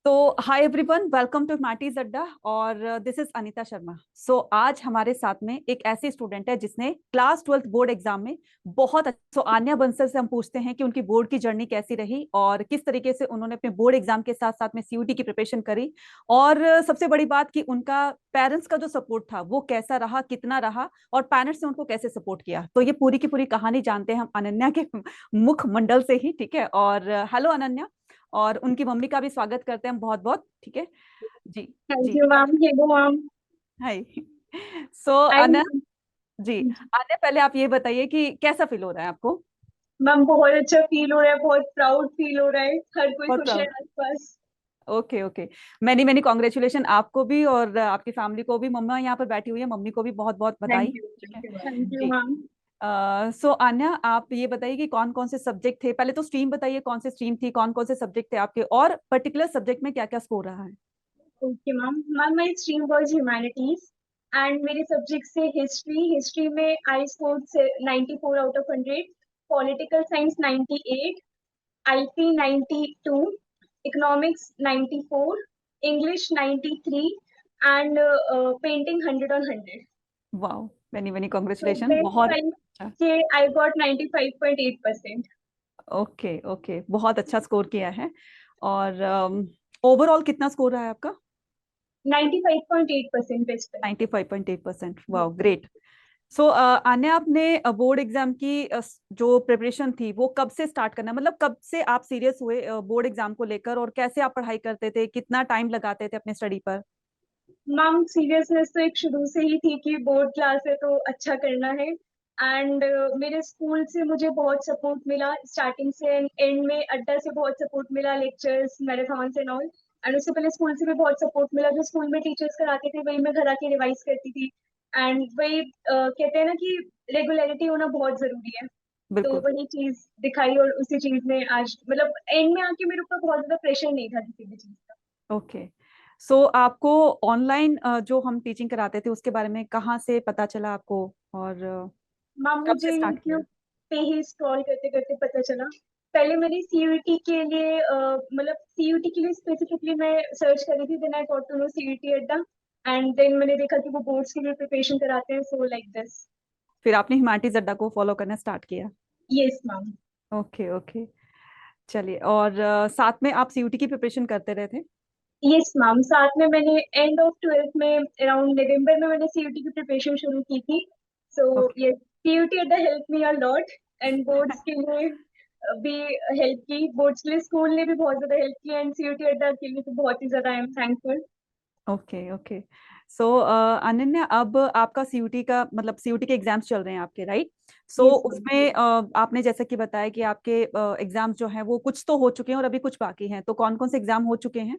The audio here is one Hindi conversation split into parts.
तो हाय एवरीवन, वेलकम टू मैटीज अड्डा और दिस इज अनीता शर्मा। आज हमारे साथ में एक ऐसी स्टूडेंट है जिसने क्लास 12th बोर्ड एग्जाम में बहुत आन्या बंसल से हम पूछते हैं कि उनकी बोर्ड की जर्नी कैसी रही और किस तरीके से उन्होंने अपने बोर्ड एग्जाम के साथ साथ में सीयूटी की प्रिपरेशन करी। और सबसे बड़ी बात कि उनका पेरेंट्स का जो सपोर्ट था वो कैसा रहा, कितना रहा और पेरेंट्स ने उनको कैसे सपोर्ट किया। तो ये पूरी की पूरी कहानी जानते हैं हम अनन्या के मुख मंडल से ही। ठीक है, और हेलो अनन्या, और उनकी मम्मी का भी स्वागत करते हैं बहुत बहुत। ठीक है जी। थैंक जी you ma'am. Hello ma'am. Hi. So I Ananya ji, Ananya पहले आप ये बताइए कि कैसा फील हो रहा है आपको। मैम, बहुत अच्छा फील हो रहा है, बहुत प्राउड फील हो रहा है। हर कोई बहुत खुश है प्राउड। आसपास। Okay okay, many many congratulation आपको भी और आपकी फैमिली को भी। मम्मा यहाँ पर बैठी हुई है, मम्मी को भी बहुत बहुत बधाई। Thank you. ठीक है थैंक यू जी। मैम। सो आन्या, आप ये बताइए कि कौन कौन से सब्जेक्ट थे। पहले तो स्ट्रीम बताइए, कौन सी स्ट्रीम थी, कौन कौन से सब्जेक्ट थे आपके, और पर्टिकुलर सब्जेक्ट में क्या क्या स्कोर रहा है। Okay ma'am. Ma'am, my stream was humanities and मेरे सब्जेक्ट से हिस्ट्री। हिस्ट्री में I scored 94 out of 100। Political science 98, IT 92, economics 94, English 93 and painting 100 on 100। वाह, many many So congratulation, best बहुत five अच्छा। के I got 95.8%। ओके ओके, बहुत अच्छा स्कोर किया है। और ओवरऑल कितना स्कोर रहा है आपका। 95.8% बेस्ट फाइव। 95.8%। वाह, ग्रेट। सो आन्या, आपने बोर्ड एग्जाम की जो प्रिपरेशन थी वो कब से स्टार्ट करना, मतलब कब से आप सीरियस हुए बोर्ड एग्जाम को लेकर, और कैसे आप पढ़ाई करते थे, कितना टाइम लगाते थे अपने स्टडी पर। मैम, सीरियसनेस तो एक शुरू से ही थी कि बोर्ड क्लास है तो अच्छा करना है। एंड मेरे स्कूल से मुझे बहुत सपोर्ट मिला स्टार्टिंग से एंड में। अड्डा से बहुत सपोर्ट मिला, lectures, marathons and all. And उससे पहले स्कूल से भी बहुत सपोर्ट मिला। जो स्कूल में टीचर्स कराते थे वही मैं घर आके रिवाइज करती थी। एंड वही कहते हैं ना कि रेगुलरिटी होना बहुत जरूरी है। तो बिल्कुल। वही चीज दिखाई और उसी चीज में आज मतलब एंड में आके मेरे ऊपर बहुत ज्यादा प्रेशर नहीं था किसी भी चीज का। ओके। सो आपको ऑनलाइन जो हम टीचिंग कराते थे उसके बारे में कहाँ से पता चला आपको, और मैम, कब से मुझे स्टार्ट किया। यूट्यूब पे ही स्क्रॉल करते करते पता चला। पहले मेरी सीयूटी के लिए मतलब सीयूटी के लिए स्पेसिफिकली मैं सर्च करी थी। Then I got to know CUT अड्डा। एंड देन मैंने देखा कि वो बोर्ड्स के लिए प्रिपरेशन कराते हैं, सो लाइक दिस। फिर आपने ह्यूमैनिटीज अड्डा को फॉलो करना स्टार्ट किया। Yes ma'am. ओके ओके, चलिए। और साथ में आप सीयूटी की प्रिपरेशन करते रहे थे। यस मैम, साथ में मैंने एंड ऑफ 12th में अराउंड नवंबर में मैंने सीयूटी की प्रिपरेशन शुरू की थी। So okay. यस, सीयूटी अड्डा help me a lot. And boards के लिए भी हेल्प की। बोर्ड्स के लिए स्कूल ने भी बहुत ज्यादा हेल्प की एंड सीयूटी अड्डा के लिए तो बहुत ही ज्यादा I am thankful. Okay okay. So Ananya, अब आपका सीयूटी का मतलब सीयूटी के एग्जाम्स चल रहे हैं आपके, राइट। So yes ma'am. उसमें आपने जैसे कि बताया कि आपके एग्जाम्स जो हैं वो कुछ तो हो चुके हैं और अभी कुछ बाकी हैं, तो कौन कौन से एग्जाम हो चुके हैं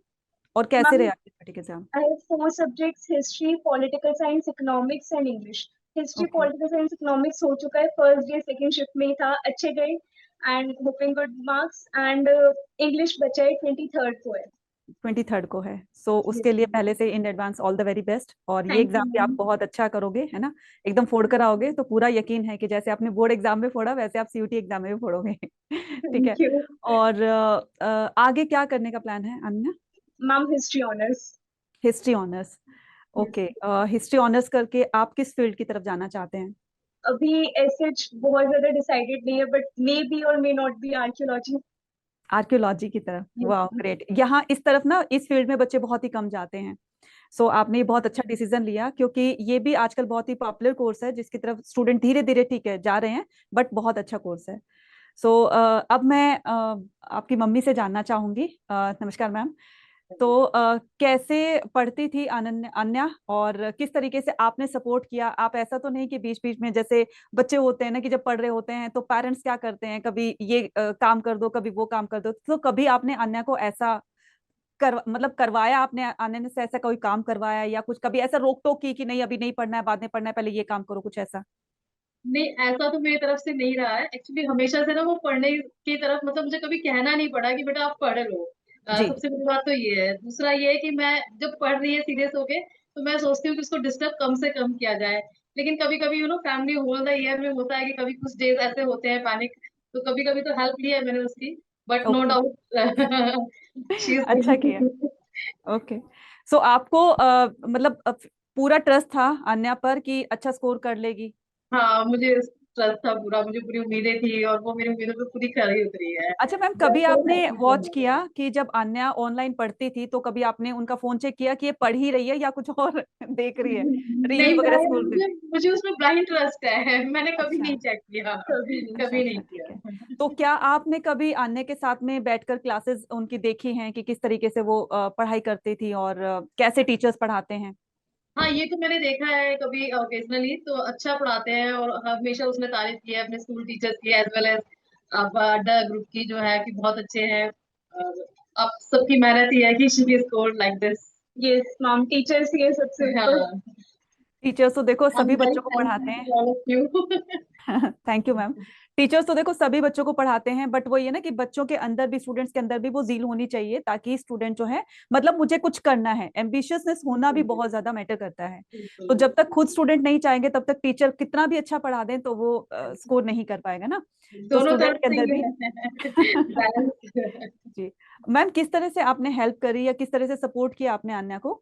और कैसे मैम, रहे आपके सीयूटी के exam. I have four subjects: history, political science, economics and English. History, okay. Political science, economics हो चुका है। फर्स्ट डे सेकंड शिफ्ट में ही था, अच्छे गए and hopping good marks. And English बचा है, 23rd को है। 23rd को है। सो यस उसके लिए मैम। पहले से in advance all the very best, और ये थैंक यू एग्जाम भी आप मैम। बहुत अच्छा करोगे, है ना। एकदम फोड़ कर आओगे, तो पूरा यकीन है कि जैसे आपने बोर्ड एग्जाम में फोड़ा वैसे आप सीयूटी एग्जाम में भी फोड़ोगे। ठीक है। थैंक यू और आगे क्या करने का प्लान है अन्य। Ma'am. History honours. History honours. Yes. Okay. History honours करके आप किस फील्ड की तरफ जाना चाहते हैं। अभी ऐसे बहुत ज्यादा डिसाइडेड नहीं है, बट मे बी और may not be archaeology. Archaeology की तरफ। यस। वाह, ग्रेट। यहाँ इस तरफ ना, इस फील्ड में बच्चे बहुत ही कम जाते हैं। सो आपने ये बहुत अच्छा डिसीजन लिया, क्योंकि ये भी आजकल बहुत ही पॉपुलर कोर्स है जिसकी तरफ स्टूडेंट धीरे धीरे, ठीक है, जा रहे हैं, बट बहुत अच्छा कोर्स है। सो अब मैं आपकी मम्मी से जानना चाहूंगी। नमस्कार मैम। तो कैसे पढ़ती थी अनन्या अन्या, और किस तरीके से आपने सपोर्ट किया। आप ऐसा तो नहीं कि बीच बीच में, जैसे बच्चे होते हैं ना कि जब पढ़ रहे होते हैं तो पेरेंट्स क्या करते हैं, कभी ये काम कर दो, कभी वो काम कर दो, तो कभी आपने अन्या को ऐसा मतलब करवाया, आपने अन्या से ऐसा कोई काम करवाया, या कुछ कभी ऐसा रोक टोक की कि नहीं अभी नहीं पढ़ना है, बाद में पढ़ना है, पहले ये काम करो, कुछ ऐसा। नहीं, ऐसा तो मेरी तरफ से नहीं रहा है। एक्चुअली हमेशा से ना वो पढ़ने की तरफ, मतलब मुझे कभी कहना नहीं पड़ा कि बेटा आप पढ़ लो। जी। सबसे बड़ी बात तो ये है। दूसरा ये है कि मैं जब पढ़ रही है सीरियस होके, तो मैं सोचती हूँ कि उसको डिस्टर्ब कम से कम किया जाए। लेकिन कभी कभी फैमिली होल द ईयर में होता है कि कभी कुछ डेज ऐसे होते हैं पैनिक, तो कभी कभी तो हेल्प ली है मैंने उसकी। But no okay. Doubt she अच्छा किया। Is okay. सो आपको मतलब पूरा ट्रस्ट था अन्या पर कि अच्छा स्कोर कर लेगी? हाँ, मुझे ट्रस्ट था पूरा, मुझे पूरी उम्मीदें थी और वो मेरी उम्मीदों पे पूरी खरी उतरी है। अच्छा मैम, कभी जैसे आपने वॉच किया कि जब अन्या ऑनलाइन पढ़ती थी तो कभी आपने उनका फोन चेक किया कि ये पढ़ ही रही है या कुछ और देख रही है, रील नहीं, वगैरह स्क्रॉल कर? मुझे मुझे उसमें ब्लाइंड ट्रस्ट है, मैंने कभी अच्छा नहीं चेक किया, कभी नहीं। अच्छा कभी नहीं अच्छा, ठीक है। किया। तो क्या आपने कभी अन्य के साथ में बैठकर क्लासेस उनकी देखी हैं कि किस तरीके से वो पढ़ाई करती थी और कैसे टीचर्स पढ़ाते हैं? हाँ, ये तो मैंने देखा है कभी ओकेजनली, तो अच्छा पढ़ाते हैं और हमेशा उसने तारीफ की है अपने स्कूल टीचर्स की एज वेल एज अब अड्डा ग्रुप की, जो है कि बहुत अच्छे हैं। और अब सबकी मेहनत ही है कि she score like this. Yes ma'am, teachers ही है सबसे ऊपर। हाँ, टीचर्स तो देखो आई एम सभी वेरी बच्चों को पढ़ाते थैंकफुल हैं। To all of you. Thank you ma'am. Teachers तो देखो सभी बच्चों को पढ़ाते हैं, बट वो ये ना कि बच्चों के अंदर भी, स्टूडेंट्स के अंदर भी वो जील होनी चाहिए, ताकि स्टूडेंट जो है, मतलब मुझे कुछ करना है, एम्बिशियसनेस होना भी बहुत ज्यादा मैटर करता है। तो बिल्कुल। जब तक खुद स्टूडेंट नहीं चाहेंगे तब तक टीचर कितना भी अच्छा पढ़ा दें तो वो स्कोर नहीं कर पाएगा ना। तो दोनों स्टूडेंट तरफ के से अंदर ही भी है बैलेंस। जी। मैम, किस तरह से आपने हेल्प करी या किस तरह से सपोर्ट किया आपने अन्या को?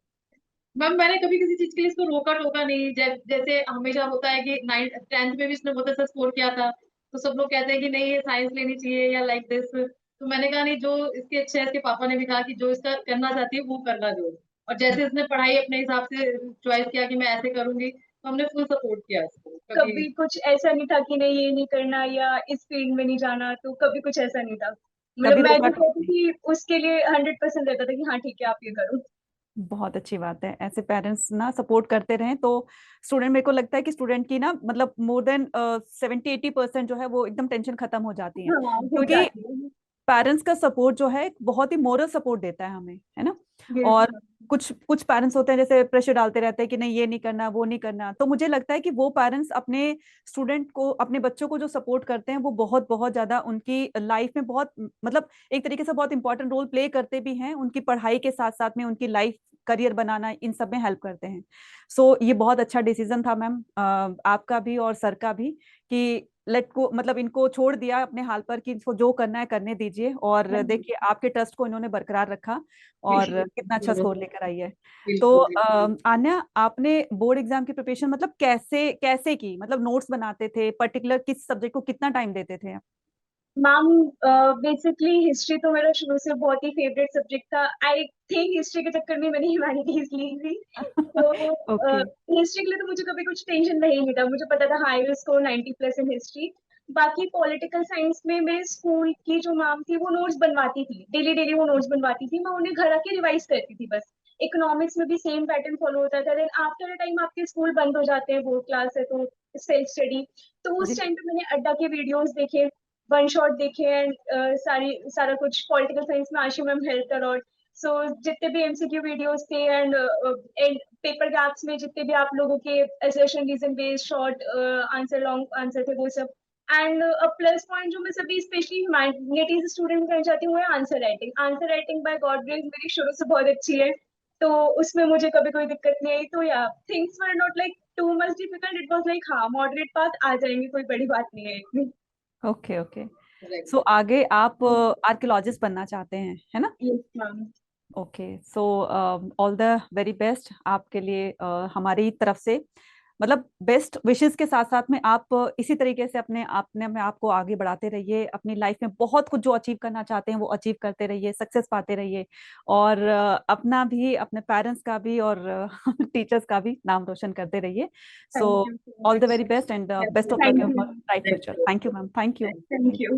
मैम, मैंने कभी किसी चीज के लिए इसको रोका टोका नहीं। जैसे हमेशा होता है कि 9th 10th में भी इसने बहुत अच्छा स्कोर किया था, तो सब लोग कहते हैं कि नहीं ये साइंस लेनी चाहिए या लाइक दिस, तो मैंने कहा नहीं, जो इसके अच्छा है, इसके पापा ने भी कहा कि जो इसका करना चाहती है वो करना जो। और जैसे इसने पढ़ाई अपने हिसाब से चॉइस किया कि मैं ऐसे करूंगी, तो हमने फुल सपोर्ट किया इसको कभी। कभी कुछ ऐसा नहीं था कि नहीं ये नहीं करना या इस फील्ड में नहीं जाना, तो कभी कुछ ऐसा नहीं था। मतलब कभी मैं रोका जो टोका कहती नहीं? थी उसके लिए 100% रहता था कि हाँ ठीक है आप ये करो। बहुत अच्छी बात है, ऐसे पेरेंट्स ना सपोर्ट करते रहें तो स्टूडेंट, मेरे को लगता है कि स्टूडेंट की ना, मतलब मोर देन 70-80% जो है वो एकदम टेंशन खत्म हो जाती है। हाँ हो क्योंकि जाती है। पेरेंट्स का सपोर्ट जो है एक बहुत ही मोरल सपोर्ट देता है हमें, है ना। यस और मैम। कुछ कुछ पेरेंट्स होते हैं जैसे प्रेशर डालते रहते हैं कि नहीं ये नहीं करना वो नहीं करना, तो मुझे लगता है कि वो पेरेंट्स अपने स्टूडेंट को, अपने बच्चों को जो सपोर्ट करते हैं वो बहुत बहुत ज्यादा उनकी लाइफ में बहुत, मतलब एक तरीके से बहुत इंपॉर्टेंट रोल प्ले करते भी हैं, उनकी पढ़ाई के साथ साथ में उनकी लाइफ करियर बनाना, इन सब में हेल्प करते हैं। सो ये बहुत अच्छा डिसीजन था मैम, आपका भी और सर का भी, कि लेट को, मतलब इनको छोड़ दिया अपने हाल पर कि इनको जो करना है करने दीजिए, और देखिए आपके ट्रस्ट को इन्होंने बरकरार रखा और बिल्कुल कितना अच्छा बिल्कुल स्कोर लेकर आई है। तो बिल्कुल बिल्कुल। आन्या, आपने बोर्ड एग्जाम की प्रिपरेशन मतलब कैसे कैसे की, मतलब नोट्स बनाते थे, पर्टिकुलर किस सब्जेक्ट को कितना टाइम देते थे? मैम बेसिकली हिस्ट्री तो मेरा शुरू से बहुत ही फेवरेट सब्जेक्ट था। आई थिंक हिस्ट्री के चक्कर में मैंने ह्यूमैनिटीज ली थी। तो ओके। हिस्ट्री के लिए तो मुझे कभी कुछ टेंशन नहीं था, मुझे पता था हाँ I will score 90+ in history. बाकी पॉलिटिकल साइंस में मेरे स्कूल की जो मैम थी वो नोट्स बनवाती थी, डेली डेली वो नोट्स बनवाती थी, मैं उन्हें घर आके रिवाइज करती थी बस। इकोनॉमिक्स में भी सेम पैटर्न फॉलो होता था। देन आफ्टर अ टाइम आपके स्कूल बंद हो जाते हैं, बोर्ड क्लास है तो सेल्फ स्टडी। तो उस जी। टाइम पे मैंने अड्डा के वीडियोस देखे, वन शॉट देखे एंड सारा कुछ पॉलिटिकल साइंस में Ashu ma'am help a lot. So जितने भी एमसीक्यू वीडियोस थे एंड पेपर गैप्स में जितने भी आप लोगों के assertion reason based short answer long answer थे वो सब। एंड प्लस पॉइंट जो मैं सभी स्पेशली ह्यूमैनिटीज स्टूडेंट करना चाहती हूँ वो है answer writing. Answer writing by God grace मेरी शुरू से बहुत अच्छी है, तो उसमें मुझे कभी कोई दिक्कत नहीं आई। तो या things were not like too much difficult, it was like हाँ मॉडरेट पाथ आ जाएंगे, कोई बड़ी बात नहीं है इतनी। Okay okay. करेक्ट। सो आगे आप आर्कियोलॉजिस्ट बनना चाहते हैं, है ना? Yes ma'am. Okay. So all the very best आपके लिए, हमारी तरफ से, मतलब बेस्ट विशेस के साथ साथ में आप इसी तरीके से अपने में आपको आगे बढ़ाते रहिए, अपनी लाइफ में बहुत कुछ जो अचीव करना चाहते हैं वो अचीव करते रहिए, सक्सेस पाते रहिए, और अपना भी, अपने पेरेंट्स का भी और टीचर्स का भी नाम रोशन करते रहिए। So thank you so all the much. Very best and best of luck thank in you. Bright future. Thank you ma'am, thank you. Thank you.